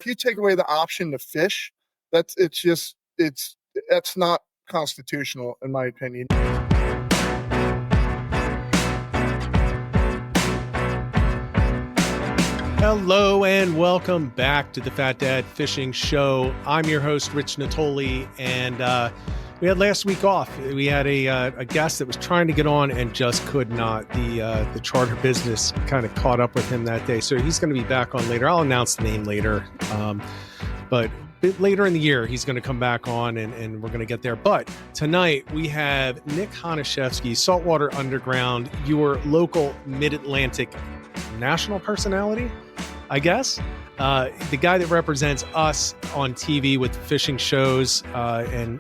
If you take away the option to fish, that's not constitutional, in my opinion. Hello and welcome back to the Fat Dad Fishing Show. I'm your host, Rich Natoli, and we had last week off. We had a guest that was trying to get on and just could not. The charter business kind of caught up with him that day, so he's going to be back on later. I'll announce the name later, but a bit later in the year, he's going to come back on, and we're going to get there. But tonight, we have Nick Honachefsky, Saltwater Underground, your local Mid-Atlantic national personality, I guess. The guy that represents us on TV with fishing shows and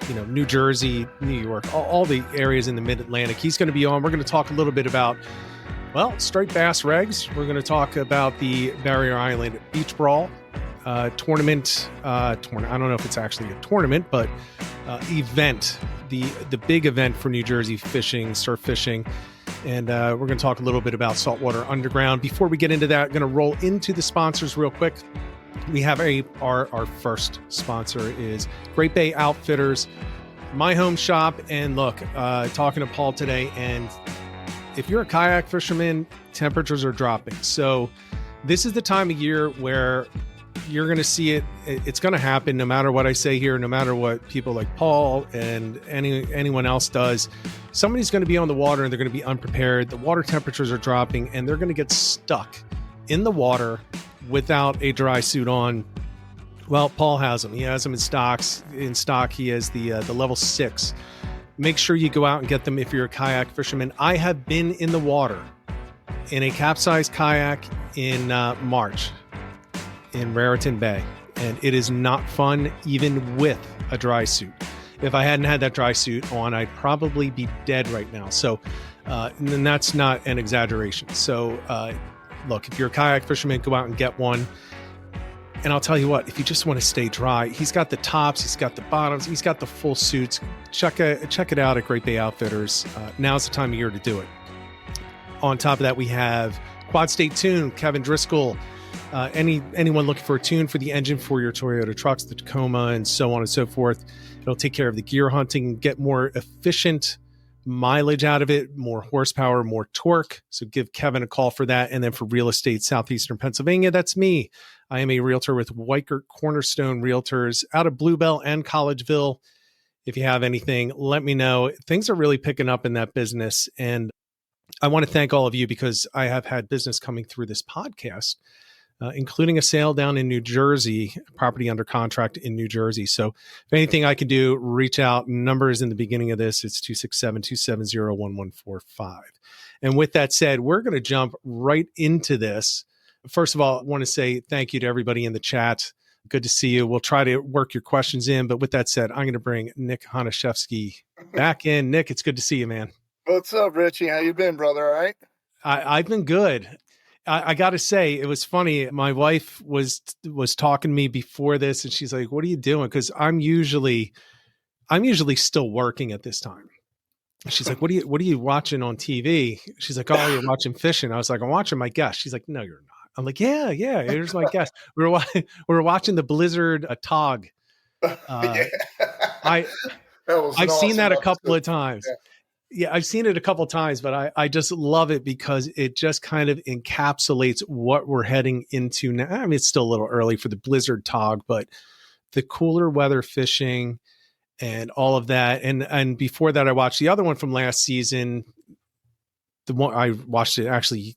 you know, New Jersey, New York, all the areas in the Mid-Atlantic. He's going to be on. We're going to talk a little bit about, well, striped bass regs. We're going to talk about the Barrier Island Beach Brawl tournament. I don't know if it's actually a tournament, but event, the big event for New Jersey fishing, surf fishing. And we're going to talk a little bit about Saltwater Underground. Before we get into that, going to roll into the sponsors real quick. We have our first sponsor is Great Bay Outfitters, my home shop. And look, talking to Paul today, and if you're a kayak fisherman, temperatures are dropping. So this is the time of year where you're going to see it. It's going to happen no matter what I say here, no matter what people like Paul and anyone else does. Somebody's going to be on the water and they're going to be unprepared. The water temperatures are dropping and they're going to get stuck in the water without a dry suit on. Well, Paul has them. He has them in stock. He has the level 6. Make sure you go out and get them if you're a kayak fisherman. I have been in the water in a capsized kayak in March in Raritan Bay, and it is not fun even with a dry suit. If I hadn't had that dry suit on, I'd probably be dead right now. So, and that's not an exaggeration. So, look, if you're a kayak fisherman, go out and get one. And I'll tell you what, if you just want to stay dry, he's got the tops, he's got the bottoms, he's got the full suits. Check it out at Great Bay Outfitters. Now's the time of year to do it. On top of that, we have Quad State Tune, Kevin Driscoll. Anyone looking for a tune for the engine for your Toyota trucks, the Tacoma, and so on and so forth. It'll take care of the gear hunting, get more efficient mileage out of it, more horsepower, more torque. So give Kevin a call for that. And then for real estate, Southeastern Pennsylvania, that's me. I am a realtor with Weichert Cornerstone Realtors out of Bluebell and Collegeville. If you have anything, let me know. Things are really picking up in that business. And I want to thank all of you because I have had business coming through this podcast, including a sale down in New Jersey, property under contract in New Jersey. So if anything I can do, reach out. Number is in the beginning of this. It's 267-270-1145. And with that said, we're going to jump right into this. First of all, I want to say thank you to everybody in the chat. Good to see you. We'll try to work your questions in. But with that said, I'm going to bring Nick Honachefsky back in. Nick, it's good to see you, man. What's up, Richie? How you been, brother? All right? I've been good. I got to say, it was funny. My wife was talking to me before this, and she's like, "What are you doing?" Because I'm usually still working at this time. She's like, "What are you watching on TV?" She's like, "Oh, you're watching fishing." I was like, "I'm watching my guest." She's like, "No, you're not." I'm like, "Yeah, here's my guest." We were watching the Blizzard Tog. Yeah. I've seen that a couple of times. Yeah. Yeah, I've seen it a couple of times, but I just love it because it just kind of encapsulates what we're heading into now. I mean, it's still a little early for the Blizzard Tog, but the cooler weather fishing and all of that. And before that, I watched the other one from last season. The one I watched it actually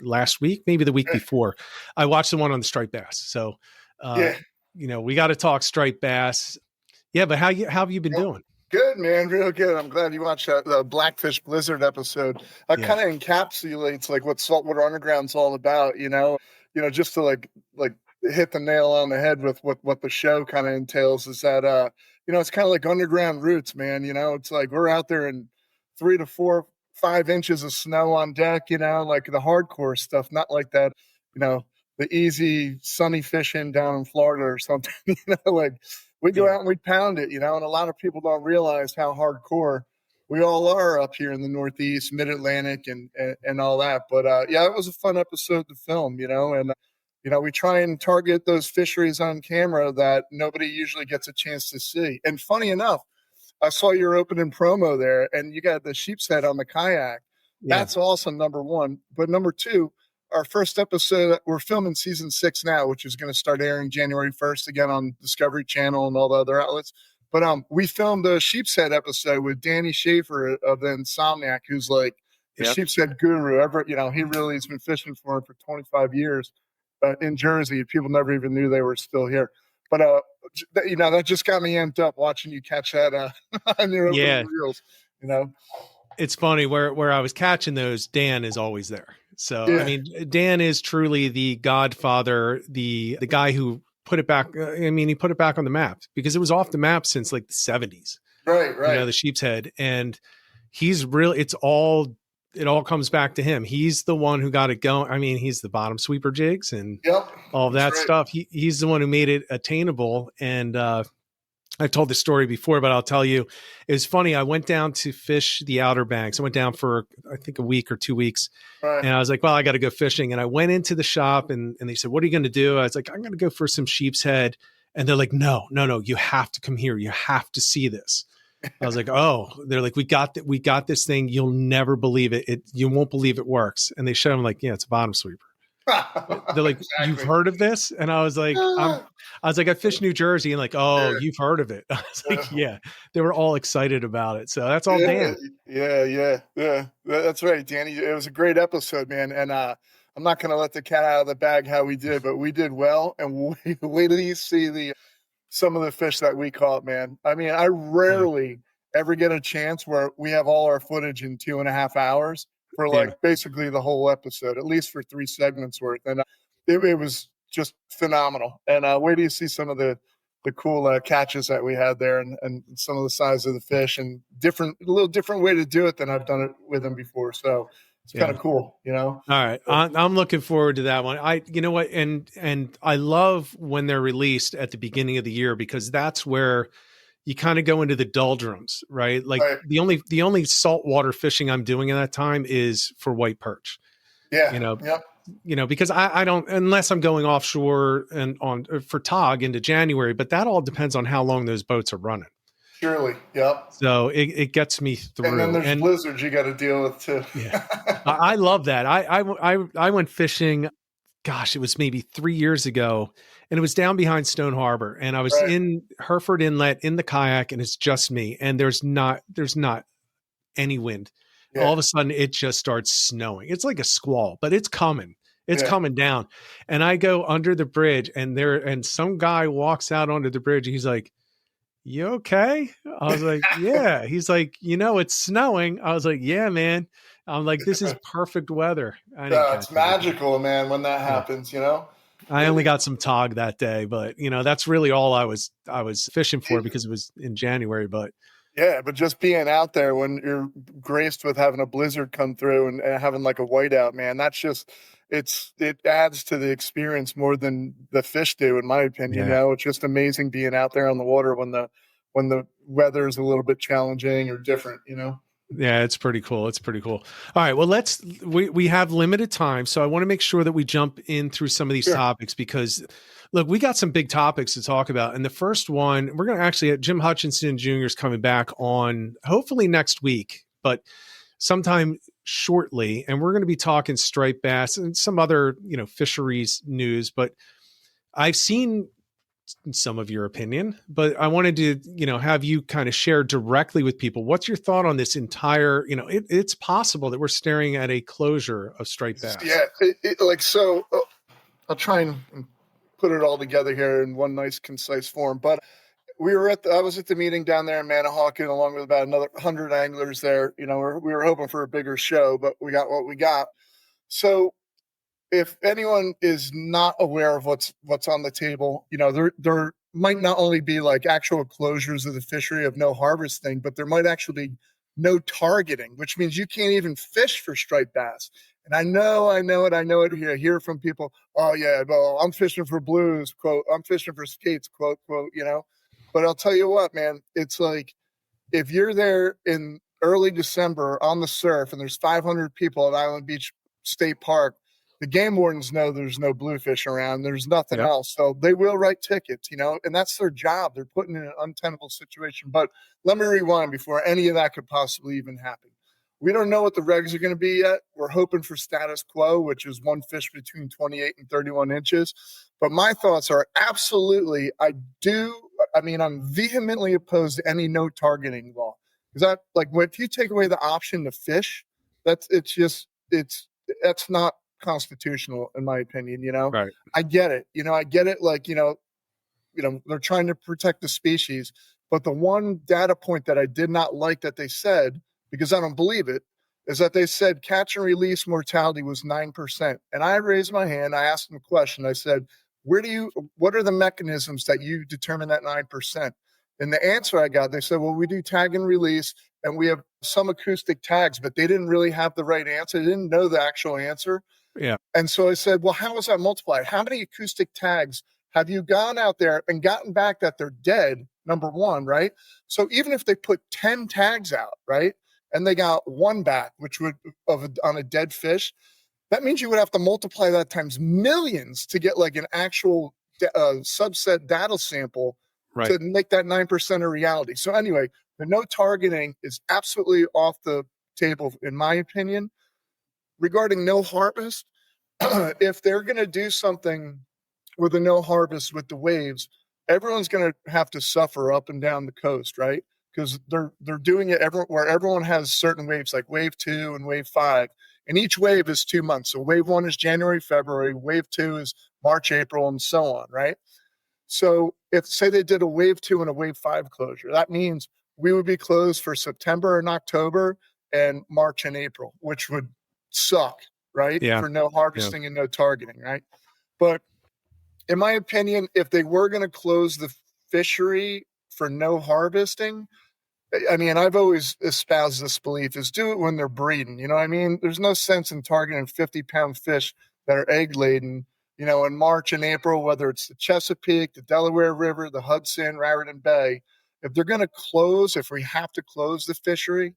last week, maybe the week before. I watched the one on the striped bass. So, you know, we got to talk striped bass. Yeah, but how have you been doing? Good, man. Real good. I'm glad you watched the Blackfish Blizzard episode. It kind of encapsulates like what Saltwater Underground's all about, you know, just to like hit the nail on the head with what the show kind of entails is that, it's kind of like underground roots, man. You know, it's like we're out there in 3 to 4, 5 inches of snow on deck, you know, like the hardcore stuff, not like that, you know, the easy sunny fishing down in Florida or something, you know, like we go out and we pound it, you know, and a lot of people don't realize how hardcore we all are up here in the Northeast, Mid-Atlantic and all that. But, it was a fun episode to film, you know, and We try and target those fisheries on camera that nobody usually gets a chance to see. And funny enough, I saw your opening promo there, and you got the sheepshead on the kayak. Yeah. That's awesome, number one. But number two, our first episode, we're filming season 6 now, which is going to start airing January 1st again on Discovery Channel and all the other outlets. But we filmed a sheepshead episode with Danny Schaefer of the Insomniac, who's like the sheepshead guru. He really has been fishing for him for 25 years in Jersey. People never even knew they were still here. But that just got me amped up watching you catch that on your open reels. It's funny where I was catching those. Dan is always there. So I mean, Dan is truly the godfather, the guy who put it back. He put it back on the map because it was off the map since like the 70s. Right. The sheepshead, and he's really. It all comes back to him. He's the one who got it going. I mean, he's the bottom sweeper jigs and all of that stuff. He's the one who made it attainable. And I've told this story before, but I'll tell you, it was funny. I went down to fish the Outer Banks. I went down for, I think, a week or 2 weeks. Right. And I was like, well, I got to go fishing. And I went into the shop and they said, what are you going to do? I was like, I'm going to go for some sheepshead. And they're like, no, you have to come here. You have to see this. I was like, oh, they're like, we got this thing. You'll never believe it. You won't believe it works. And they showed them like, yeah, it's a bottom sweeper. They're like, exactly. You've heard of this? And I was like, I fished New Jersey, and like, oh, you've heard of it. I was like, yeah. They were all excited about it. So that's all Dan. Yeah. That's right, Danny. It was a great episode, man. And I'm not going to let the cat out of the bag how we did, but we did well. And wait till you see some of the fish that we caught, man. I mean, I rarely ever get a chance where we have all our footage in 2.5 hours for basically the whole episode, at least for 3 segments worth. And it was just phenomenal. And wait till you see some of the cool catches that we had there and some of the size of the fish and a little different way to do it than I've done it with them before. So it's kind of cool, All right. I'm looking forward to that one. You know what? And I love when they're released at the beginning of the year, because that's where you kind of go into the doldrums, right? Like the only saltwater fishing I'm doing at that time is for white perch. Yeah. Because I don't, unless I'm going offshore and for tog into January, but that all depends on how long those boats are running. Surely. Yep. So it gets me through. And then there's blizzards you got to deal with too. Yeah. I love that. I went fishing, gosh, it was maybe 3 years ago, and it was down behind Stone Harbor, and I was in Hereford Inlet in the kayak, and it's just me, and there's not any wind. Yeah. All of a sudden it just starts snowing. It's like a squall, but it's coming. It's coming down. And I go under the bridge, and some guy walks out onto the bridge. He's like, you okay? I was like, yeah. He's like, it's snowing. I was like, yeah, man. I'm like, this is perfect weather. It's magical, man, when that happens, I only got some tog that day, but that's really all I was fishing for, because it was in January, but but just being out there when you're graced with having a blizzard come through and having like a whiteout, man, that's just, it adds to the experience more than the fish do, in my opinion. It's just amazing being out there on the water when the weather is a little bit challenging or different, Yeah, it's pretty cool. All right. Well, we have limited time, so I want to make sure that we jump in through some of these topics, because look, we got some big topics to talk about. And the first one, we're going to actually have Jim Hutchinson Jr. is coming back on hopefully next week, but sometime shortly. And we're going to be talking striped bass and some other, fisheries news, but I've seen some of your opinion, but I wanted to, have you kind of share directly with people. What's your thought on this entire, it's possible that we're staring at a closure of striped bass. Yeah. So I'll try and put it all together here in one nice, concise form, but I was at the meeting down there in Manahawkin, along with about another 100 anglers there. We were hoping for a bigger show, but we got what we got. So if anyone is not aware of what's on the table, there might not only be like actual closures of the fishery of no harvesting, but there might actually be no targeting, which means you can't even fish for striped bass. And I know it here. I hear from people, oh yeah, well, I'm fishing for blues, quote, I'm fishing for skates, quote, but I'll tell you what, man, it's like, if you're there in early December on the surf and there's 500 people at Island Beach State Park, the game wardens know there's no bluefish around. There's nothing Yep. else. So they will write tickets, and that's their job. They're put in an untenable situation. But let me rewind before any of that could possibly even happen. We don't know what the regs are going to be yet. We're hoping for status quo, which is one fish between 28 and 31 inches. But my thoughts are absolutely, I'm vehemently opposed to any no targeting law. Because if you take away the option to fish, that's not constitutional in my opinion. Right. I get it. I get it. They're trying to protect the species. But the one data point that I did not like that they said, because I don't believe it, is that they said catch and release mortality was 9%. And I raised my hand. I asked them a question. I said, what are the mechanisms that you determine that 9%? And the answer I got, they said, well, we do tag and release, and we have some acoustic tags, but they didn't really have the right answer. They didn't know the actual answer. Yeah. And so I said, well, how is that multiplied? How many acoustic tags have you gone out there and gotten back that they're dead, number one, right? So even if they put 10 tags out, right, and they got one back, which would on a dead fish, that means you would have to multiply that times millions to get like an actual subset data sample to make that 9% a reality. So anyway, the no targeting is absolutely off the table, in my opinion. Regarding no harvest, if they're going to do something with a no harvest with the waves, everyone's going to have to suffer up and down the coast, right? Because they're doing it where everyone has certain waves, like wave 2 and wave 5. And each wave is 2 months. So wave 1 is January, February, wave 2 is March, April, and so on, right? So if, say, they did a wave 2 and a wave 5 closure, that means we would be closed for September and October and March and April, which would suck, right? Yeah. For no harvesting and no targeting, right? But in my opinion, if they were going to close the fishery for no harvesting, I mean, I've always espoused this belief is do it when they're breeding. You know what I mean? There's no sense in targeting 50-pound fish that are egg laden, in March and April, whether it's the Chesapeake, the Delaware River, the Hudson, Raritan Bay. If they're going to close, if we have to close the fishery,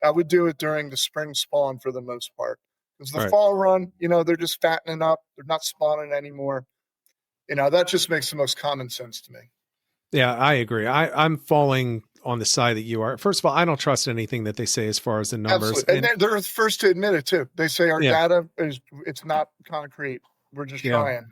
I would do it during the spring spawn for the most part. Because the fall run, they're just fattening up. They're not spawning anymore. That just makes the most common sense to me. Yeah, I agree. I'm falling on the side that you are. First of all, I don't trust anything that they say as far as the numbers. Absolutely. And they're the first to admit it too. They say our data it's not concrete. We're just trying,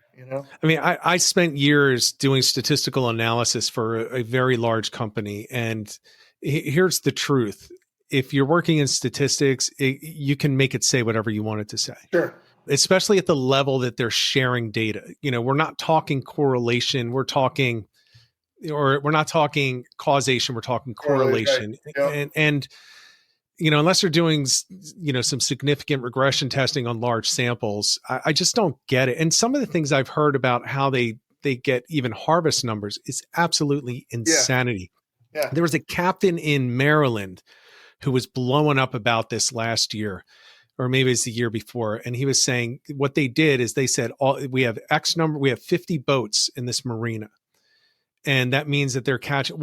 I mean, I spent years doing statistical analysis for a very large company. And here's the truth. If you're working in statistics, you can make it say whatever you want it to say. Sure. Especially at the level that they're sharing data. We're not talking correlation. We're not talking causation. We're talking correlation. Right. Yep. And unless you're doing, some significant regression testing on large samples, I just don't get it. And some of the things I've heard about how they get even harvest numbers is absolutely insanity. Yeah. There was a captain in Maryland who was blowing up about this last year, or maybe it's the year before. And he was saying what they did is they said, we have 50 boats in this marina. And that means that they're catching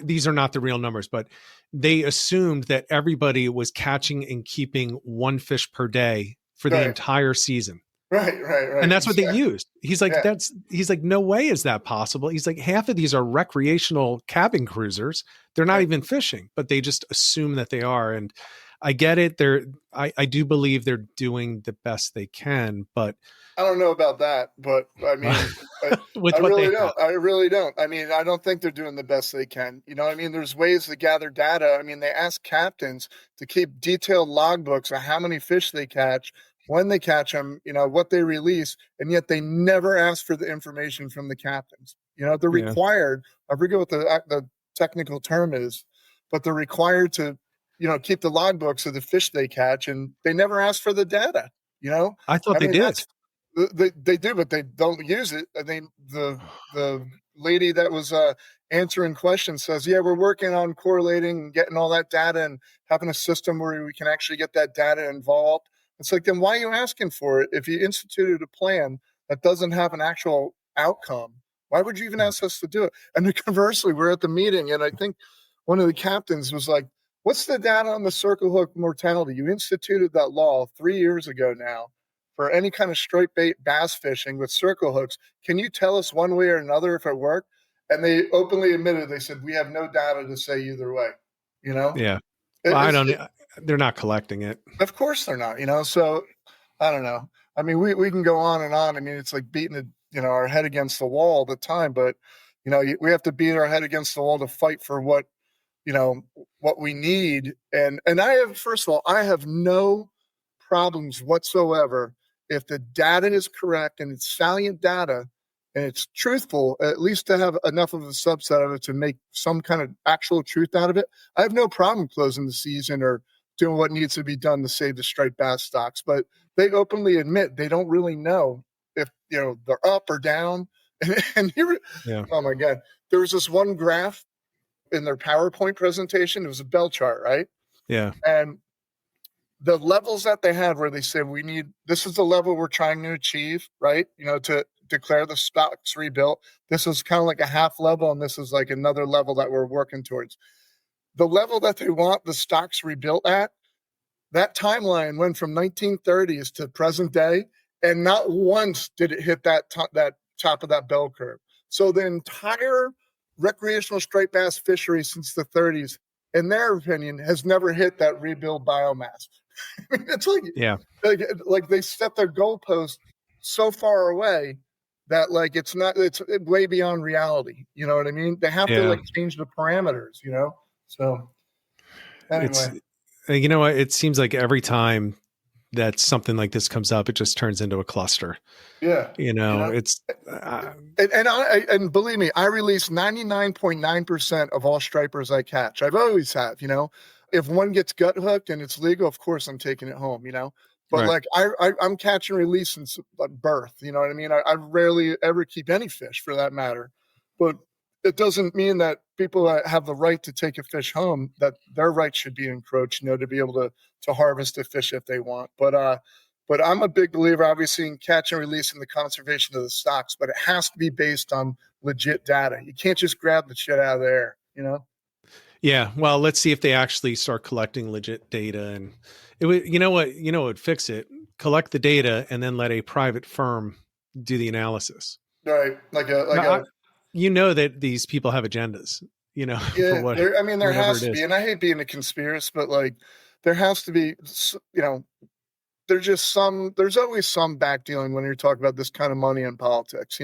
these are not the real numbers, but they assumed that everybody was catching and keeping one fish per day for the entire season. Right. And that's what they used. He's like, no way is that possible. He's like, half of these are recreational cabin cruisers. They're not even fishing, but they just assume that they are. And I get it. I do believe they're doing the best they can, but I don't know about that, but I mean, I really don't. I mean, I don't think they're doing the best they can. There's ways to gather data. I mean, they ask captains to keep detailed logbooks of how many fish they catch, when they catch them, what they release, and yet they never ask for the information from the captains. They're required. I forget what the technical term is, but they're required to, keep the logbooks of the fish they catch, and they never ask for the data. I thought they did. They do, but they don't use it. I mean, the lady that was answering questions says, yeah, we're working on correlating and getting all that data and having a system where we can actually get that data involved. It's like, then why are you asking for it? If you instituted a plan that doesn't have an actual outcome, why would you even ask us to do it? And conversely, we're at the meeting, and I think one of the captains was like, what's the data on the circle hook mortality? You instituted that law 3 years ago now. for any kind of straight bait bass fishing with circle hooks. Can you tell us one way or another if it worked? And they openly admitted, they said, we have no data to say either way, you know? Yeah. Well, they're not collecting it. Of course they're not, so I don't know. I mean, we can go on and on. I mean, it's like beating our head against the wall all the time, but we have to beat our head against the wall to fight for what we need. And first of all, I have no problems whatsoever if the data is correct and it's salient data and it's truthful, at least to have enough of a subset of it to make some kind of actual truth out of it. I have no problem closing the season or doing what needs to be done to save the striped bass stocks, but they openly admit they don't really know if they're up or down. And here, Oh my God, there was this one graph in their PowerPoint presentation. It was a bell chart, right? Yeah. And the levels that they had where they said this is the level we're trying to achieve, right? To declare the stocks rebuilt. This is kind of like a half level, and this is like another level that we're working towards. The level that they want the stocks rebuilt at, that timeline went from 1930s to present day, and not once did it hit that top of that bell curve. So the entire recreational striped bass fishery since the 30s, in their opinion, has never hit that rebuild biomass. It's like they set their goalpost so far away that it's way beyond reality. You know what I mean? They have to change the parameters, So anyway. It seems like every time that something like this comes up, it just turns into a cluster. Yeah. It's and believe me, I release 99.9% of all stripers I catch. I've always have, if one gets gut hooked and it's legal, of course I'm taking it home, but right. I'm catch and release since birth. You know what I mean? I rarely ever keep any fish for that matter, but it doesn't mean that people that have the right to take a fish home, that their rights should be encroached, to be able to harvest a fish if they want. But I'm a big believer, obviously, in catch and release and the conservation of the stocks, but it has to be based on legit data. You can't just grab the shit out of the air, Yeah. Well, let's see if they actually start collecting legit data, and it would, would fix it. Collect the data and then let a private firm do the analysis. Right. That these people have agendas, for what, there has to be, and I hate being a conspiracist, but there has to be, there's always some back dealing when you're talking about this kind of money in politics,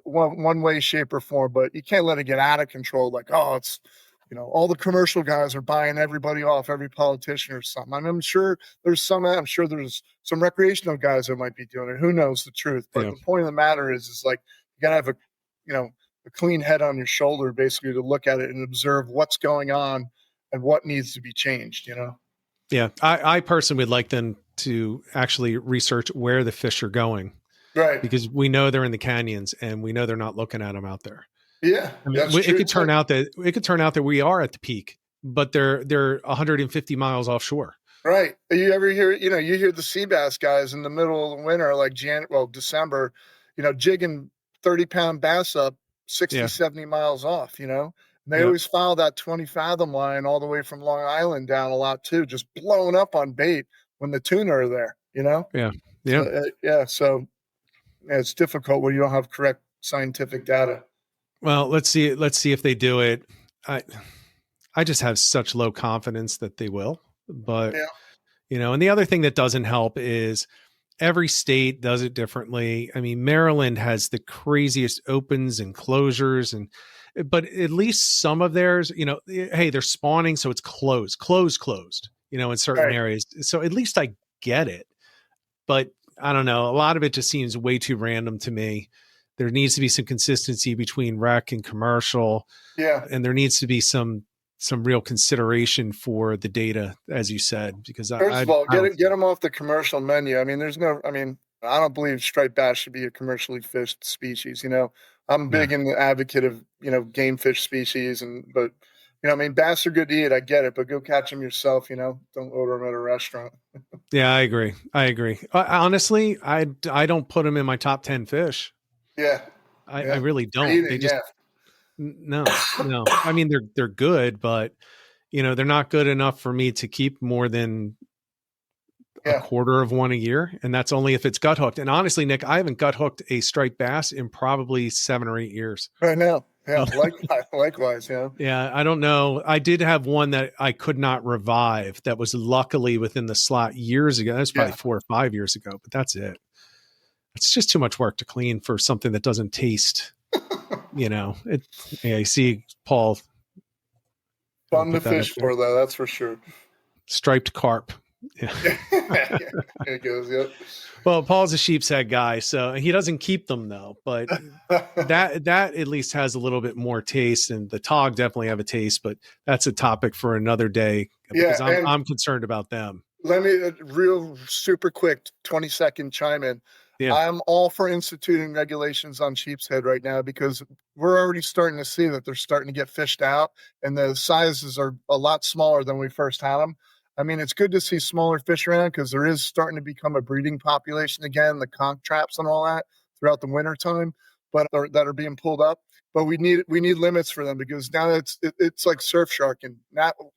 one way, shape, or form, but you can't let it get out of control. It's, all the commercial guys are buying everybody off, every politician or something. I'm sure there's some recreational guys that might be doing it. Who knows the truth? But the point of the matter is you gotta have a clean head on your shoulder, basically, to look at it and observe what's going on and what needs to be changed, Yeah. I personally would like them to actually research where the fish are going. Right. Because we know they're in the canyons and we know they're not looking at them out there. Yeah. It could turn out that we are at the peak, but they're 150 miles offshore. Right. You ever hear, you hear the sea bass guys in the middle of the winter, December, jigging 30-pound bass up 60, 70 miles off, and they always follow that 20 fathom line all the way from Long Island down a lot too, just blowing up on bait when the tuna are there, Yeah. Yeah. So it's difficult when you don't have correct scientific data. Well, let's see if they do it. I just have such low confidence that they will, but and the other thing that doesn't help is every state does it differently. I mean, Maryland has the craziest opens and closures, but at least some of theirs, hey, they're spawning, so it's closed, in certain areas. So at least I get it, but I don't know. A lot of it just seems way too random to me. There needs to be some consistency between rec and commercial. Yeah. And there needs to be some real consideration for the data, as you said, because first of all, get them off the commercial menu. I mean, I don't believe striped bass should be a commercially fished species. I'm big in the advocate of, game fish species, but bass are good to eat. I get it, but go catch them yourself. Don't order them at a restaurant. Yeah, I agree. Honestly, I don't put them in my top 10 fish. Yeah. I really don't. They just, no. I mean, they're good, but they're not good enough for me to keep more than a Yeah. quarter of one a year, and that's only if it's gut hooked. And honestly, Nick, I haven't gut hooked a striped bass in probably 7 or 8 years. Right now. Yeah. Likewise. Yeah. Yeah, I don't know. I did have one that I could not revive that was luckily within the slot years ago. That was probably 4 or 5 years ago, but that's it. It's just too much work to clean for something that doesn't taste, Yeah, you see Paul. Fun to fish for, though. That's for sure. Striped carp. Yeah. There it goes. Yep. Well, Paul's a sheepshead guy, so he doesn't keep them though. But that at least has a little bit more taste, and the tog definitely have a taste. But that's a topic for another day because I'm concerned about them. Let me real super quick 20-second chime in. Yeah. I'm all for instituting regulations on sheepshead right now because we're already starting to see that they're starting to get fished out, and the sizes are a lot smaller than we first had them. I mean, it's good to see smaller fish around because there is starting to become a breeding population again, the conch traps and all that throughout the winter time, but that are being pulled up. But we need limits for them because now it's like surf sharking.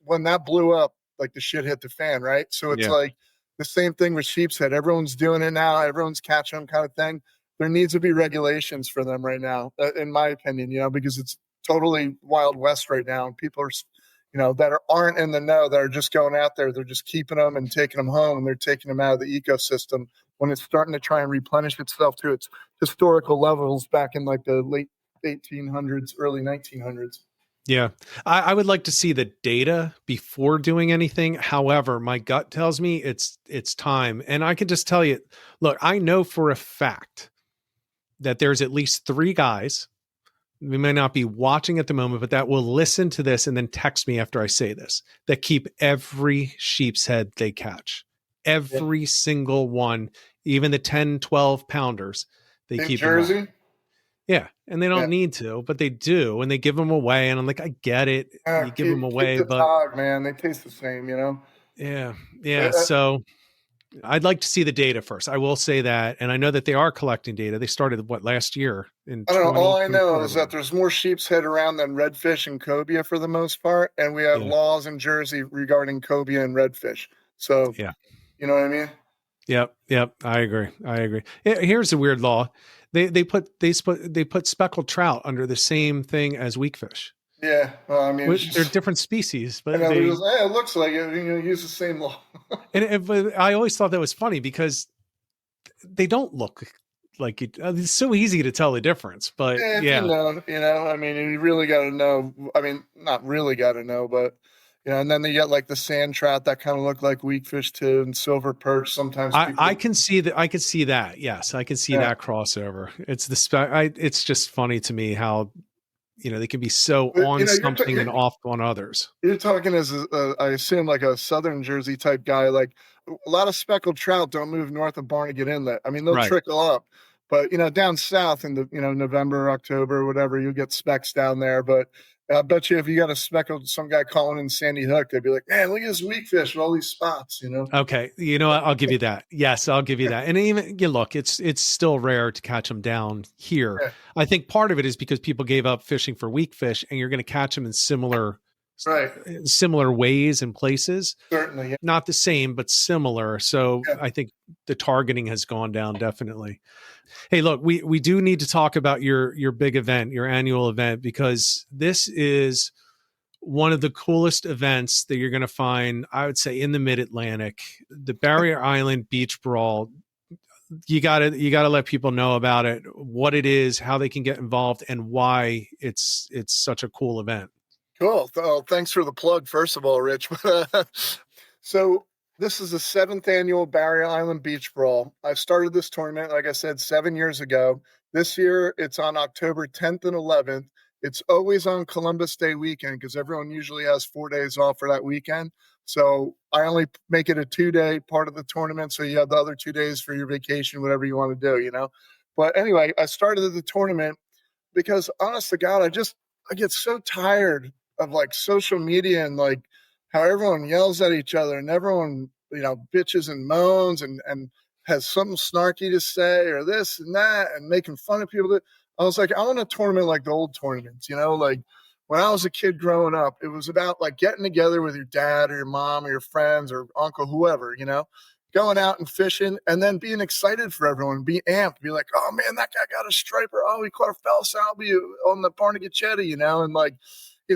When that blew up, like the shit hit the fan, right? So it's like the same thing with sheepshead. Everyone's doing it now. Everyone's catching them, kind of thing. There needs to be regulations for them right now, in my opinion. Because it's totally Wild West right now, and people are, that aren't in the know, that are just going out there. They're just keeping them and taking them home, and they're taking them out of the ecosystem when it's starting to try and replenish itself to its historical levels back in like the late 1800s, early 1900s. Yeah, I would like to see the data before doing anything. However, my gut tells me it's time. And I can just tell you, look, I know for a fact that there's at least 3 guys, we may not be watching at the moment, but that will listen to this and then text me after I say this, that keep every sheepshead they catch. Every single one, even the 10, 12 pounders, they keep Jersey? them. Yeah, and they don't need to, but they do, and they give them away. And I'm like, I get it. You give them away, but tog, man, they taste the same, Yeah. So I'd like to see the data first. I will say that, and I know that they are collecting data. They started last year? I don't know. All I know is that there's more sheepshead around than redfish and cobia for the most part, and we have laws in Jersey regarding cobia and redfish. So, you know what I mean? Yep. I agree. Here's a weird law. They put speckled trout under the same thing as weakfish. Yeah, well, I mean, they're different species, but it looks like it. Use the same law. But I always thought that was funny because they don't look like it. It's so easy to tell the difference. But I mean, you really got to know. I mean, not really got to know, but. And then they get like the sand trout that kind of look like weakfish too, and silver perch. Sometimes I can see that. I can see that. Yes, I can see that crossover. It's it's just funny to me how they can be so on something and off on others. You're talking as I assume like a Southern Jersey type guy. Like a lot of speckled trout don't move north of Barnegat Inlet. I mean, they'll trickle up, but down south in the November, October, whatever, you get specks down there, but. I bet you if you got a speckled, some guy calling in Sandy Hook, they'd be like, man, look at this weak fish with all these spots, Okay. I'll give you that. Yes, I'll give you that. And even, look, it's still rare to catch them down here. Yeah. I think part of it is because people gave up fishing for weak fish, and you're going to catch them in similar ways and places. Certainly. Yeah. Not the same, but similar. So I think the targeting has gone down definitely. Hey, look, we do need to talk about your big event, your annual event, because this is one of the coolest events that you're going to find, I would say, in the Mid-Atlantic. The Barrier Island Beach Brawl. You gotta let people know about it, what it is, how they can get involved, and why it's such a cool event. Cool. Thanks for the plug, first of all, Rich. So this is the 7th annual Barrier Island Beach Brawl. I started this tournament, like I said, 7 years ago. This year, it's on October 10th and 11th. It's always on Columbus Day weekend because everyone usually has 4 days off for that weekend. So I only make it a 2-day part of the tournament, so you have the other 2 days for your vacation, whatever you want to do, But anyway, I started the tournament because, honest to God, I get so tired of like social media and like how everyone yells at each other and everyone, bitches and moans and has something snarky to say or this and that and making fun of people. I was like, I want a tournament like the old tournaments, like when I was a kid growing up, it was about like getting together with your dad or your mom or your friends or uncle, whoever, going out and fishing, and then being excited for everyone, be amped, be like, oh man, that guy got a striper. Oh, we caught a fell salvia on the Barnegat jetty, and like,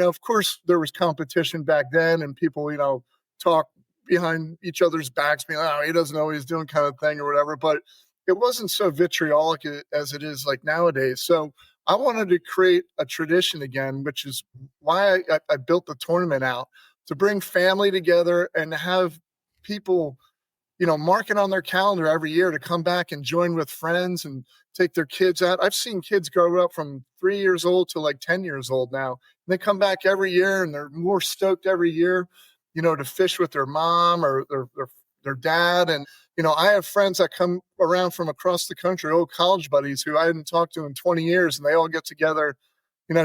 of course there was competition back then, and people, talk behind each other's backs, being like, oh, he doesn't know what he's doing, kind of thing, or whatever. But it wasn't so vitriolic as it is like nowadays. So I wanted to create a tradition again, which is why I built the tournament out, to bring family together and have people, mark it on their calendar every year to come back and join with friends and take their kids out. I've seen kids grow up from 3 years old to like 10 years old now. And they come back every year and they're more stoked every year, to fish with their mom or their dad. And, I have friends that come around from across the country, old college buddies who I hadn't talked to in 20 years, and they all get together,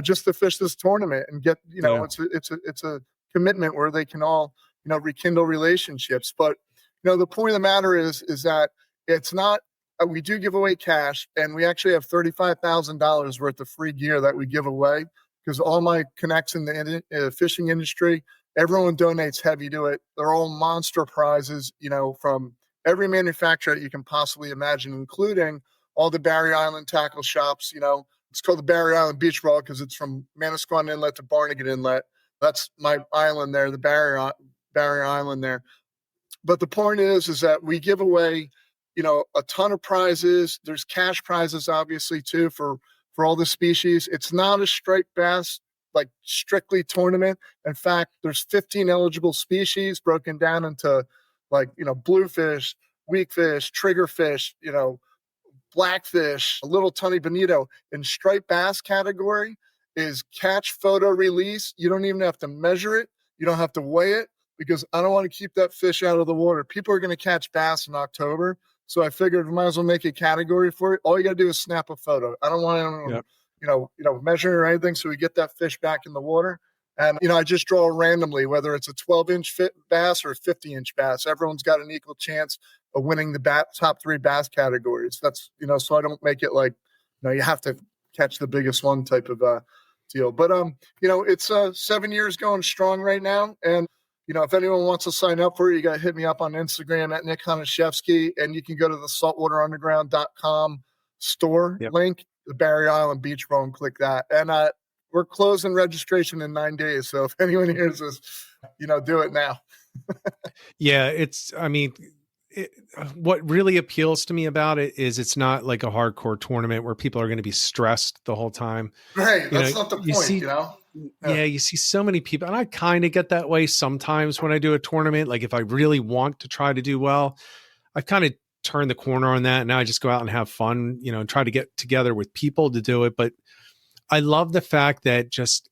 just to fish this tournament and get, it's a commitment where they can all, rekindle relationships. But, the point of the matter is that it's not, we do give away cash, and we actually have $35,000 worth of free gear that we give away, because all my connects in the fishing industry, everyone donates heavy to it. They're all monster prizes, from every manufacturer that you can possibly imagine, including all the Barrier Island tackle shops. It's called the Barrier Island Beach Brawl because it's from Manasquan Inlet to Barnegat Inlet. That's my island there, the Barrier Island there. But the point is that we give away, a ton of prizes. There's cash prizes, obviously, too, for all the species. It's not a striped bass, like strictly tournament. In fact, there's 15 eligible species broken down into like, bluefish, weakfish, triggerfish, blackfish, a little tunny bonito. In striped bass category is catch, photo, release. You don't even have to measure it. You don't have to weigh it, because I don't want to keep that fish out of the water. People are going to catch bass in October. So I figured we might as well make a category for it. All you got to do is snap a photo. I don't want to, measure or anything. So we get that fish back in the water. And, I just draw randomly, whether it's a 12-inch bass or a 50-inch bass. Everyone's got an equal chance of winning the top 3 bass categories. That's, so I don't make it like, you have to catch the biggest one type of deal. But, it's 7 years going strong right now. And, if anyone wants to sign up for it, you got to hit me up on Instagram at Nick Honachefsky, and you can go to the saltwaterunderground.com store link, the Barrier Island Beach Brawl, and click that. And we're closing registration in 9 days. So if anyone hears this, do it now. Yeah, what really appeals to me about it is it's not like a hardcore tournament where people are going to be stressed the whole time. Right. That's not the point, Yeah, you see so many people, and I kind of get that way sometimes when I do a tournament. Like if I really want to try to do well, I've kind of turned the corner on that. Now I just go out and have fun, and try to get together with people to do it. But I love the fact that just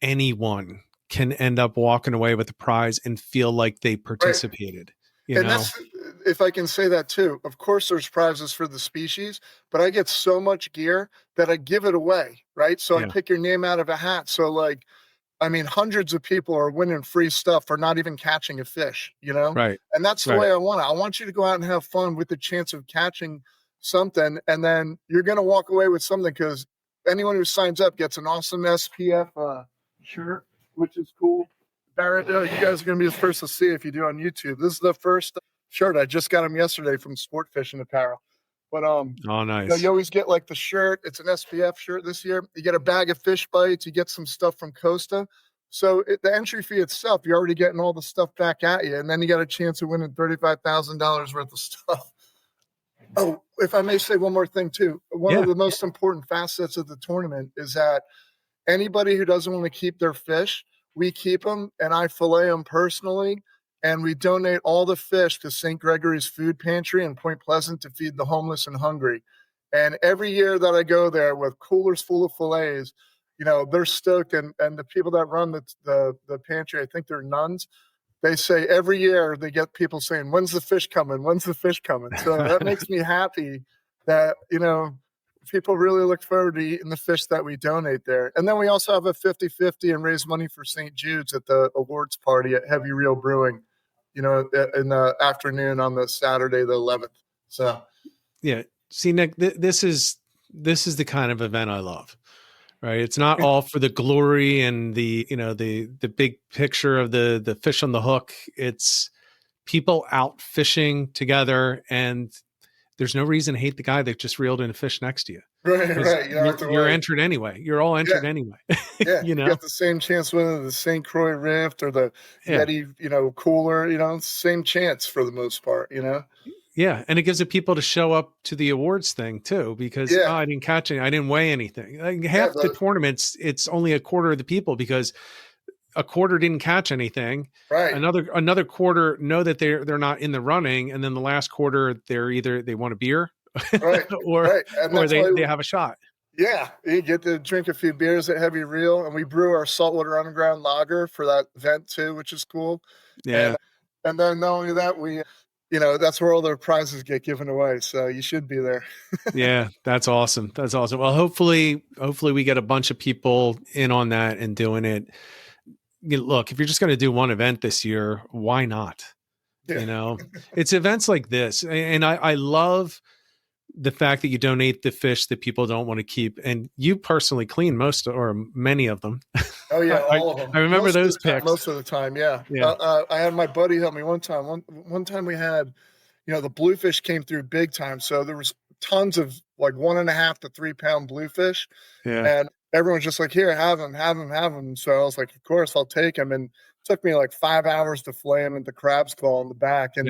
anyone can end up walking away with a prize and feel like they participated. Right. That's, if I can say that too, of course there's prizes for the species, but I get so much gear that I give it away, right? So I pick your name out of a hat. So like, hundreds of people are winning free stuff for not even catching a fish, Right. And that's the way I want it. I want you to go out and have fun with the chance of catching something, and then you're going to walk away with something, because anyone who signs up gets an awesome SPF shirt, which is cool. Barrett, you guys are going to be the first to see if you do on YouTube. This is the first shirt. I just got them yesterday from Sport Fishing Apparel. But oh, nice. You always get like the shirt. It's an SPF shirt this year. You get a bag of fish bites. You get some stuff from Costa. So the entry fee itself, you're already getting all the stuff back at you, and then you got a chance of winning $35,000 worth of stuff. Oh, if I may say one more thing too. One of the most important facets of the tournament is that anybody who doesn't want to keep their fish, we keep them, and I fillet them personally, and we donate all the fish to St. Gregory's Food Pantry in Point Pleasant to feed the homeless and hungry. And every year that I go there with coolers full of fillets, they're stoked. And the people that run the pantry, I think they're nuns, they say every year they get people saying, when's the fish coming? When's the fish coming? So that makes me happy that, people really look forward to eating the fish that we donate there. And then we also have a 50-50 and raise money for St. Jude's at the awards party at Heavy Reel Brewing, in the afternoon on the Saturday, the 11th. So, yeah. See, Nick, this is the kind of event I love, right? It's not all for the glory and the big picture of the fish on the hook. It's people out fishing together, and there's no reason to hate the guy that just reeled in a fish next to you. Right. You don't have to You're worry. entered anyway. You're all entered anyway. Yeah, You you know? got the same chance winning the St. Croix Rift or the Yeah. Yeti, cooler, same chance for the most part, Yeah. And it gives the people to show up to the awards thing too, because Yeah. I didn't catch any, I didn't weigh anything. Like half the tournaments, it's only a quarter of the people because a quarter didn't catch anything. Right. Another quarter know that they're not in the running, and then the last quarter they want a beer, Right. or Right. And or that's why they have a shot. Yeah, you get to drink a few beers at Heavy Reel, and we brew our Saltwater Underground lager for that event too, which is cool. Yeah. And then not only that, that's where all their prizes get given away. So you should be there. Yeah, that's awesome. That's awesome. Well, hopefully we get a bunch of people in on that and doing it. Look, if you're just going to do one event this year, why not? Yeah. It's events like this. And I love the fact that you donate the fish that people don't want to keep, and you personally clean most or many of them. Oh yeah, all of them. I remember those pics. Most of the time, yeah. I had my buddy help me one time. One time we had, the bluefish came through big time, so there was tons of like 1.5 to 3 pound bluefish, and everyone's just like, here, have them. So I was like, of course, I'll take them, and it took me like 5 hours to fillet them into crab's claw in the back, and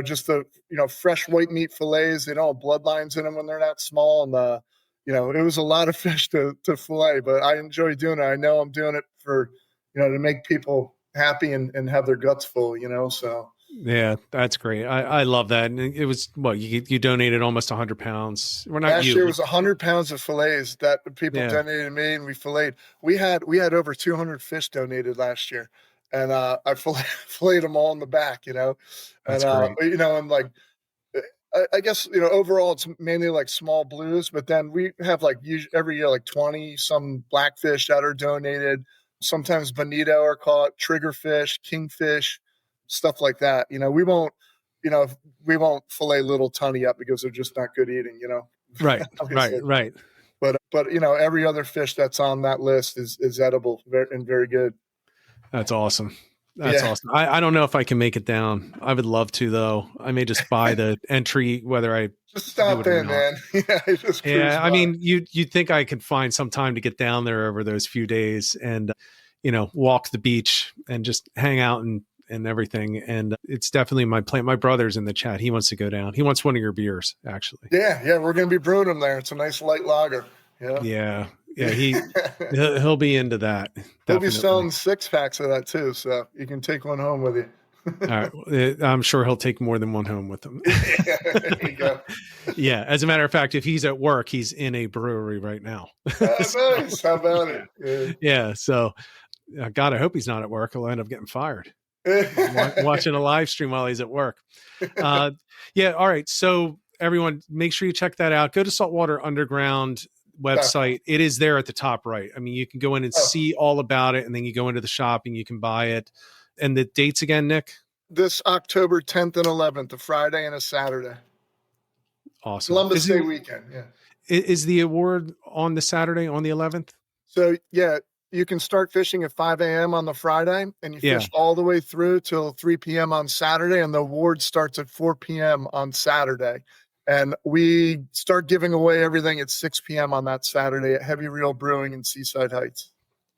just the fresh white meat fillets, bloodlines in them when they're that small, and it was a lot of fish to fillet, but I enjoy doing it. I know I'm doing it for to make people happy and have their guts full, so. Yeah, that's great. I love that. And it was you donated almost 100 pounds. Last year was 100 pounds of fillets that people donated to me, and we filleted. We had over 200 fish donated last year, and I filleted them all in the back, That's and great. and like I guess overall it's mainly like small blues, but then we have like every year like 20 some blackfish that are donated. Sometimes bonito are caught, triggerfish, kingfish, stuff like that. We won't fillet little tunny up because they're just not good eating. Right, right. But every other fish that's on that list is edible and very good. That's awesome. That's awesome. I don't know if I can make it down. I would love to, though. I may just buy the entry, whether I just stop in, man. I mean, you'd think I could find some time to get down there over those few days and, walk the beach and just hang out and everything. And it's definitely my plan. My brother's in the chat. He wants to go down. He wants one of your beers, actually. Yeah. We're going to be brewing them there. It's a nice light lager. Yeah. He'll be into that. He'll be selling 6-packs of that too, so you can take one home with you. All right. I'm sure he'll take more than one home with him. There you go. Yeah. As a matter of fact, if he's at work, he's in a brewery right now. Nice. How about it? Yeah. So, God, I hope he's not at work. He'll end up getting fired. Watching a live stream while he's at work. All right. So, everyone, make sure you check that out. Go to Saltwater Underground website. It is there at the top right. I mean, you can go in and see all about it, and then you go into the shop and you can buy it. And the dates again, Nick? This October 10th and 11th, a Friday and a Saturday. Awesome. Columbus Day weekend, yeah. Is the award on the Saturday, on the 11th? So, you can start fishing at 5 a.m. on the Friday, and you fish all the way through till 3 p.m. on Saturday, and the award starts at 4 p.m. on Saturday. And we start giving away everything at 6 p.m. on that Saturday at Heavy Reel Brewing in Seaside Heights.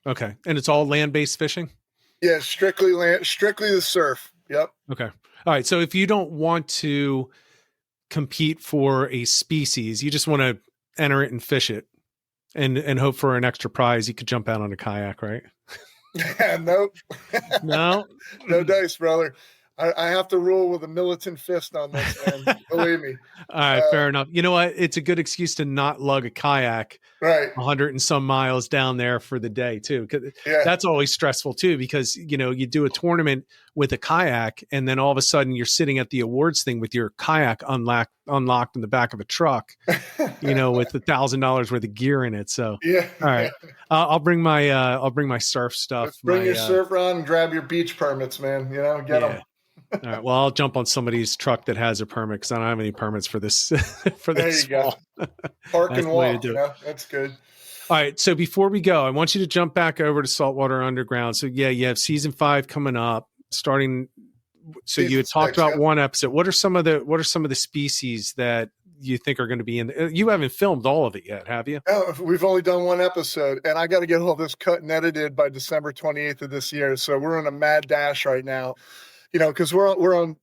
Okay. And it's all land-based fishing? Yeah, strictly the surf. Yep. Okay. All right. So if you don't want to compete for a species, you just want to enter it and fish it and hope for an extra prize, you could jump out on a kayak, right? Nope. No? No dice, brother. I have to rule with a militant fist on this, man. Believe me. All right, fair enough. You know what? It's a good excuse to not lug a kayak 100 and some miles down there for the day too. That's always stressful too, because you do a tournament with a kayak and then all of a sudden you're sitting at the awards thing with your kayak unlocked in the back of a truck, with $1,000 worth of gear in it. So all right, I'll bring my surf stuff. Let's bring your surf rod and grab your beach permits, man. Get them. All right. Well, I'll jump on somebody's truck that has a permit because I don't have any permits for this. There you go. Park and walk. That's good. All right. So before we go, I want you to jump back over to Saltwater Underground. So you have season 5 coming up, starting So you Season had talked 6, about yeah. one episode. What are some of the species that you think are going to be in? You haven't filmed all of it yet, have you? Oh, we've only done one episode, and I got to get all this cut and edited by December 28th of this year. So we're in a mad dash right now, because we're on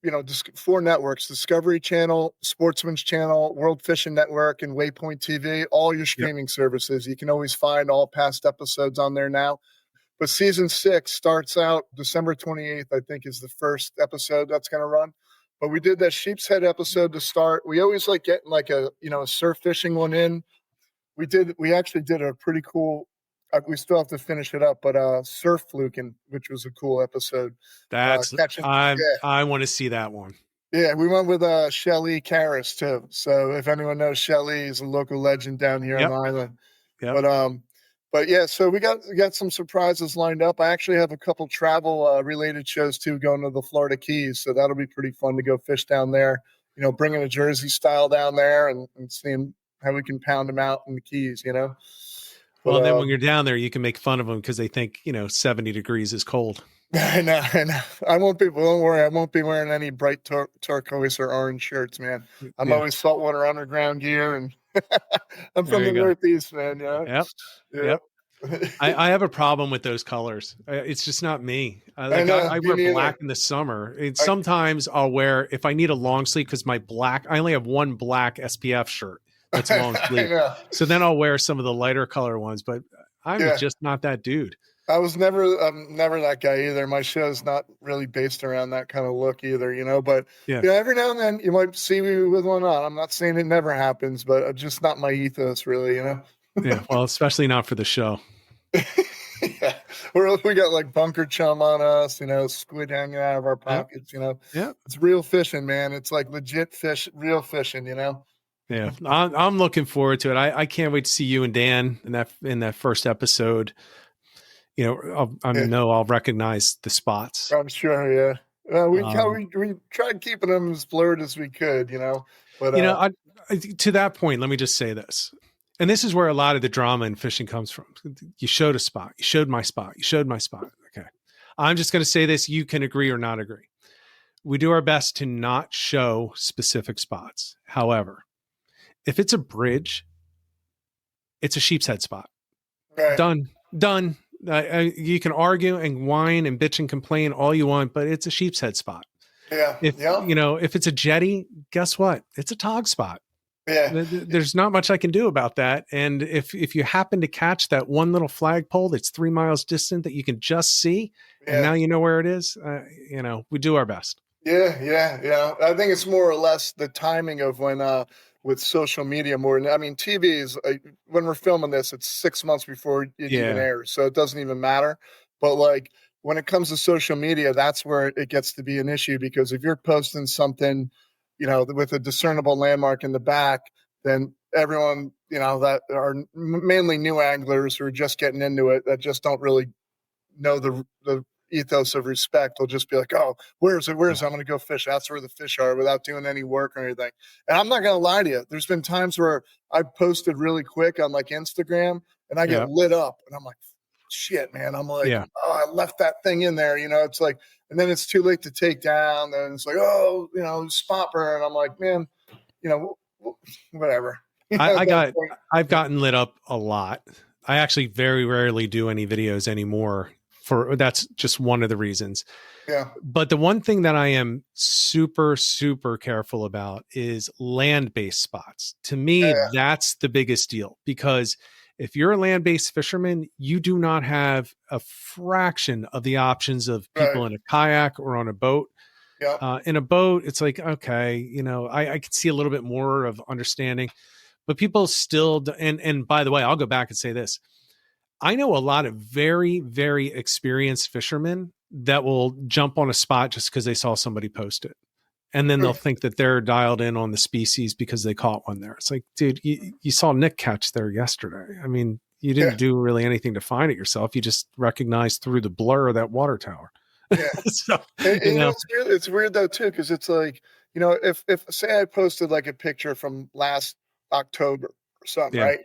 4 networks: Discovery Channel, Sportsman's Channel, World Fishing Network, and Waypoint TV. All your Yep. streaming services. You can always find all past episodes on there now. But season 6 starts out December 28th, I think, is the first episode that's going to run. But we did that sheepshead episode to start. We always like getting like a surf fishing one in. We actually did a pretty cool. We still have to finish it up, but surf fluking, which was a cool episode. That's Catching, I want to see that one. yeah, we went with Shelly Karras too. So if anyone knows Shelly, he's a local legend down here on the island. Yep. But yeah, so we got some surprises lined up. I actually have a couple travel related shows too, going to the Florida Keys, so that'll be pretty fun to go fish down there. Bringing a Jersey style down there and seeing how we can pound them out in the Keys. Well, and then when you're down there, you can make fun of them because they think 70 degrees is cold. I know. I won't be. Don't worry. I won't be wearing any bright turquoise or orange shirts, man. I'm always saltwater underground gear, and I'm from the Northeast, man. Yeah. Yep. I have a problem with those colors. It's just not me. I wear black in the summer. Sometimes I'll wear, if I need a long sleeve, because I only have one black SPF shirt that's long sleeve. So then I'll wear some of the lighter color ones, but I'm just not that dude. I'm never that guy either. My show's not really based around that kind of look either, but every now and then you might see me with one on. I'm not saying it never happens, but just not my ethos really, Yeah, well, especially not for the show. Yeah, we got like bunker chum on us, squid hanging out of our pockets, Yeah, it's real fishing, man. It's like legit real fishing, Yeah, I'm looking forward to it. I can't wait to see you and Dan in that first episode. I'll recognize the spots. I'm sure. Yeah, we tried keeping them as blurred as we could, but to that point, let me just say this. And this is where a lot of the drama in fishing comes from. You showed a spot. You showed my spot. You showed my spot. Okay. I'm just going to say this. You can agree or not agree. We do our best to not show specific spots. However, if it's a bridge, it's a sheepshead spot. Right. Done. You can argue and whine and bitch and complain all you want, but it's a sheepshead spot. Yeah. If it's a jetty, guess what? It's a tog spot. Yeah. There's not much I can do about that. And if you happen to catch that one little flagpole that's 3 miles distant that you can just see, and now you know where it is, we do our best. Yeah. I think it's more or less the timing of when with social media more. I mean, TV is when we're filming this, it's 6 months before it even airs, so it doesn't even matter. But like when it comes to social media, that's where it gets to be an issue, because if you're posting something, with a discernible landmark in the back, then everyone, that are mainly new anglers who are just getting into it, that just don't really know the ethos of respect, will just be like, oh, where's it? I'm going to go fish. That's where the fish are, without doing any work or anything. And I'm not going to lie to you. There's been times where I posted really quick on like Instagram and I get lit up and I'm like, shit, man. I'm like, oh, I left that thing in there. It's like, and then it's too late to take down. Then it's like, oh, spot burn. I'm like, man, whatever. I've gotten lit up a lot. I actually very rarely do any videos anymore. That's just one of the reasons. Yeah. But the one thing that I am super, super careful about is land-based spots. To me, that's the biggest deal, because if you're a land-based fisherman, you do not have a fraction of the options of people in a kayak or on a boat. Yeah. In a boat, it's like, okay, I can see a little bit more of understanding, but people still, and by the way, I'll go back and say this. I know a lot of very, very experienced fishermen that will jump on a spot just because they saw somebody post it. And then they'll think that they're dialed in on the species because they caught one there. It's like, dude, you saw Nick catch there yesterday. I mean, you didn't do really anything to find it yourself. You just recognized through the blur of that water tower. Yeah. So, it's weird though too, because it's like, if say I posted like a picture from last October or something, right?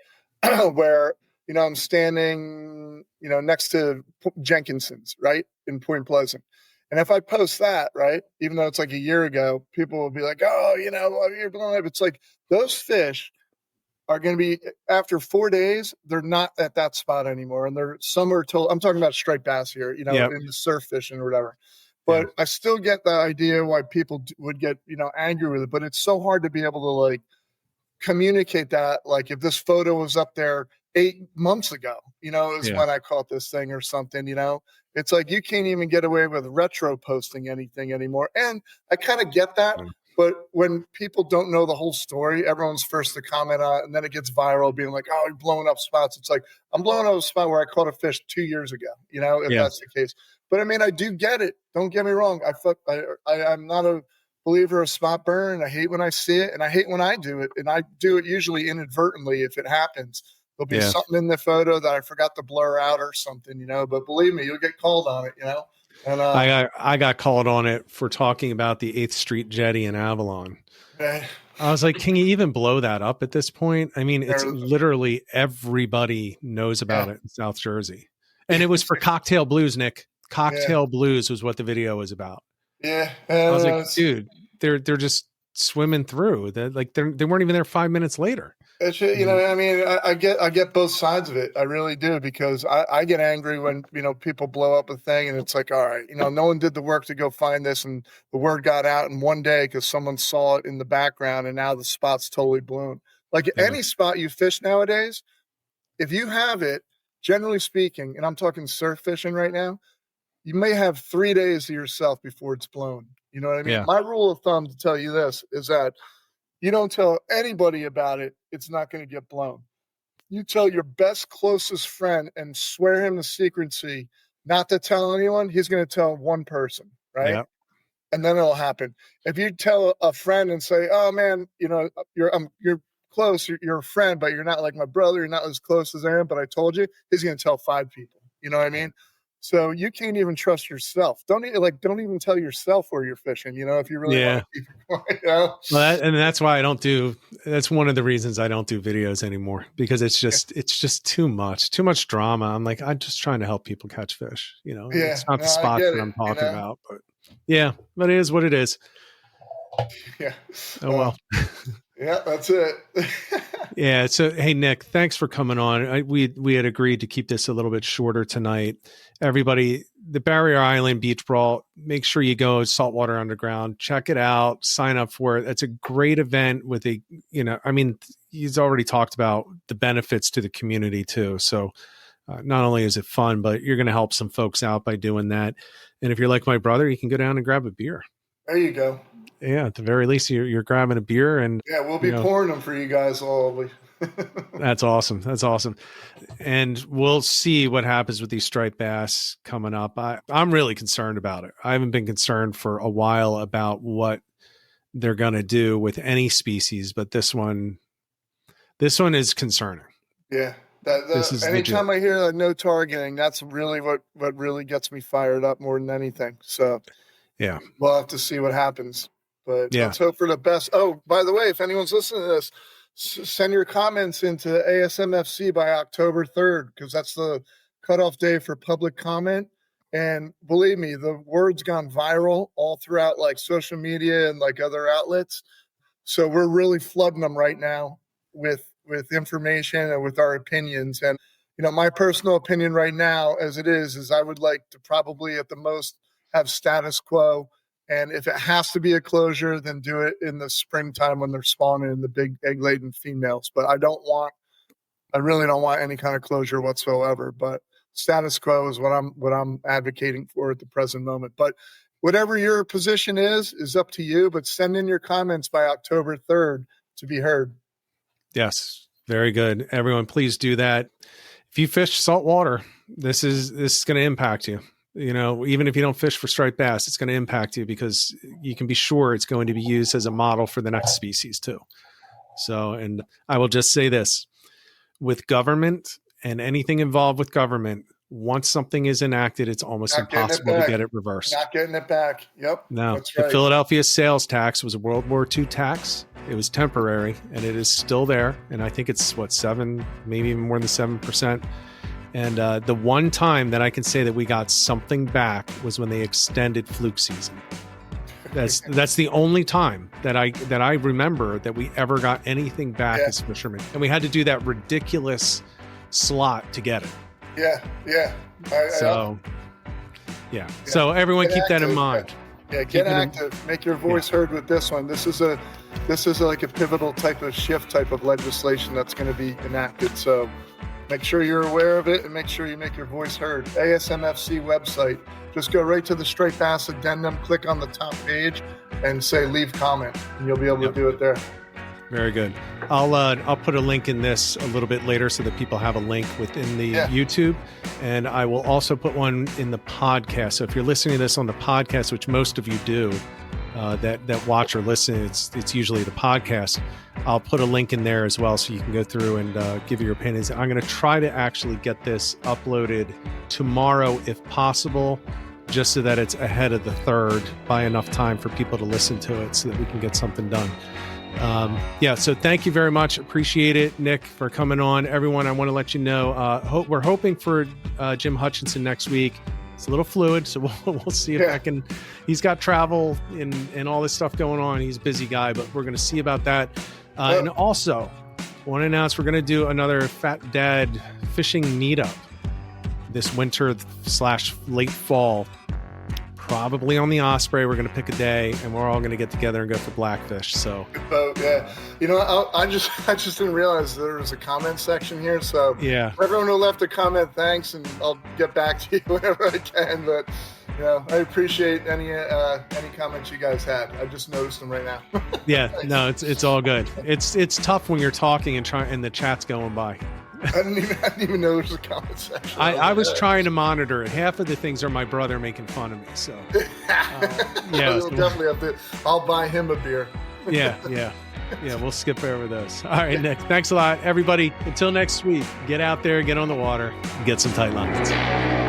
Where, I'm standing, next to Jenkinson's, right, in Point Pleasant. And if I post that, right, even though it's like a year ago, people will be like, oh, you're blowing up. It's like those fish are going to be, after 4 days, they're not at that spot anymore. And I'm talking about striped bass here, in the surf fishing or whatever. But I still get the idea why people would get, angry with it. But it's so hard to be able to like communicate that. Like if this photo was up there 8 months ago, is when I caught this thing or something, it's like you can't even get away with retro posting anything anymore. And I kind of get that. But when people don't know the whole story, everyone's first to comment on it, and then it gets viral, being like, oh, you're blowing up spots. It's like, I'm blowing up a spot where I caught a fish 2 years ago, if that's the case. But I mean, I do get it. Don't get me wrong. I'm not a believer of spot burn. I hate when I see it, and I hate when I do it. And I do it usually inadvertently if it happens. There'll be something in the photo that I forgot to blur out or something, but believe me, you'll get called on it, And I got called on it for talking about the 8th Street Jetty in Avalon. I was like, can you even blow that up at this point? I mean, it's literally everybody knows about it in South Jersey. And it was for Cocktail Blues, Nick. Cocktail Blues was what the video was about. Yeah. I was like, dude, they're just swimming through. They weren't even there 5 minutes later. It's, I mean, I get both sides of it. I really do, because I get angry when, people blow up a thing and it's like, all right, no one did the work to go find this, and the word got out in one day because someone saw it in the background, and now the spot's totally blown. Like any spot you fish nowadays, if you have it, generally speaking, and I'm talking surf fishing right now, you may have 3 days to yourself before it's blown. You know what I mean? Yeah. My rule of thumb to tell you this is that you don't tell anybody about it, it's not going to get blown. You tell your best, closest friend and swear him to secrecy not to tell anyone, he's going to tell one person, right? Yeah. And then it'll happen. If you tell a friend and say, oh, man, you're close, you're a friend, but you're not like my brother, you're not as close as I am, but I told you, he's going to tell 5 people. You know what I mean? So you can't even trust yourself. Don't even tell yourself where you're fishing, if you really want to keep it going. Well, and that's why that's one of the reasons I don't do videos anymore, because it's just too much drama. I'm like, I'm just trying to help people catch fish. It's not the spot that I'm talking about, but it is what it is. Yeah. Oh, well. Yeah, that's it. Yeah. So, hey, Nick, thanks for coming on. We had agreed to keep this a little bit shorter tonight. Everybody, the Barrier Island Beach Brawl, make sure you go Saltwater Underground, check it out, sign up for it. It's a great event with he's already talked about the benefits to the community too. So not only is it fun, but you're going to help some folks out by doing that. And if you're like my brother, you can go down and grab a beer. There you go. Yeah, at the very least, you're grabbing a beer, and we'll be pouring them for you guys all. That's awesome. That's awesome. And we'll see what happens with these striped bass coming up. I'm really concerned about it. I haven't been concerned for a while about what they're going to do with any species, but this one is concerning. Yeah. Anytime I hear no targeting, that's really what really gets me fired up more than anything. So yeah, we'll have to see what happens. But let's hope for the best. Oh, by the way, if anyone's listening to this, send your comments into ASMFC by October 3rd, because that's the cutoff day for public comment. And believe me, the word's gone viral all throughout like social media and like other outlets. So we're really flooding them right now with information and with our opinions. And, my personal opinion right now, as it is I would like to probably at the most have status quo. And if it has to be a closure, then do it in the springtime when they're spawning in the big egg-laden females. But I really don't want any kind of closure whatsoever. But status quo is what I'm advocating for at the present moment. But whatever your position is up to you. But send in your comments by October 3rd to be heard. Yes, very good. Everyone, please do that. If you fish saltwater, this is going to impact you. Even if you don't fish for striped bass, it's going to impact you, because you can be sure it's going to be used as a model for the next species too. So, and I will just say this, with government and anything involved with government, once something is enacted, it's almost impossible to get it reversed. Not getting it back. Yep. No, that's right. The Philadelphia sales tax was a World War II tax. It was temporary, and it is still there. And I think it's 7, maybe even more than 7%. And the one time that I can say that we got something back was when they extended fluke season. That's the only time that I remember that we ever got anything back as fishermen, and we had to do that ridiculous slot to get it. Yeah. So everyone keep that in mind. Yeah, get active. Make your voice heard with this one. This is like a pivotal type of shift type of legislation that's going to be enacted. So make sure you're aware of it and make sure you make your voice heard. ASMFC website. Just go right to the striped bass addendum, click on the top page, and say leave comment, and you'll be able to do it there. Very good. I'll put a link in this a little bit later so that people have a link within the YouTube, and I will also put one in the podcast. So if you're listening to this on the podcast, which most of you do, that watch or listen, it's usually the podcast. I'll put a link in there as well so you can go through and give your opinions. I'm going to try to actually get this uploaded tomorrow if possible, just so that it's ahead of the 3rd by enough time for people to listen to it so that we can get something done. So thank you very much. Appreciate it, Nick, for coming on. Everyone, I want to let you know, we're hoping for Jim Hutchinson next week. It's a little fluid, so we'll see if I can. He's got travel and all this stuff going on. He's a busy guy, but we're going to see about that. And also, I want to announce we're going to do another Fat Dad fishing meetup this winter / late fall. Probably on the Osprey. We're going to pick a day, and we're all going to get together and go for blackfish. So, good boat, yeah. You know, I just didn't realize there was a comment section here. So, for everyone who left a comment, thanks, and I'll get back to you whenever I can. But you know, I appreciate any comments you guys had. I just noticed them right now. No, it's all good. It's tough when you're talking and the chat's going by. I didn't even know there was a comment section. I was trying to monitor it. Half of the things are my brother making fun of me. So, you'll definitely have to. I'll buy him a beer. Yeah. We'll skip over those. All right, Nick. Thanks a lot, everybody. Until next week, get out there, get on the water, and get some tight lines.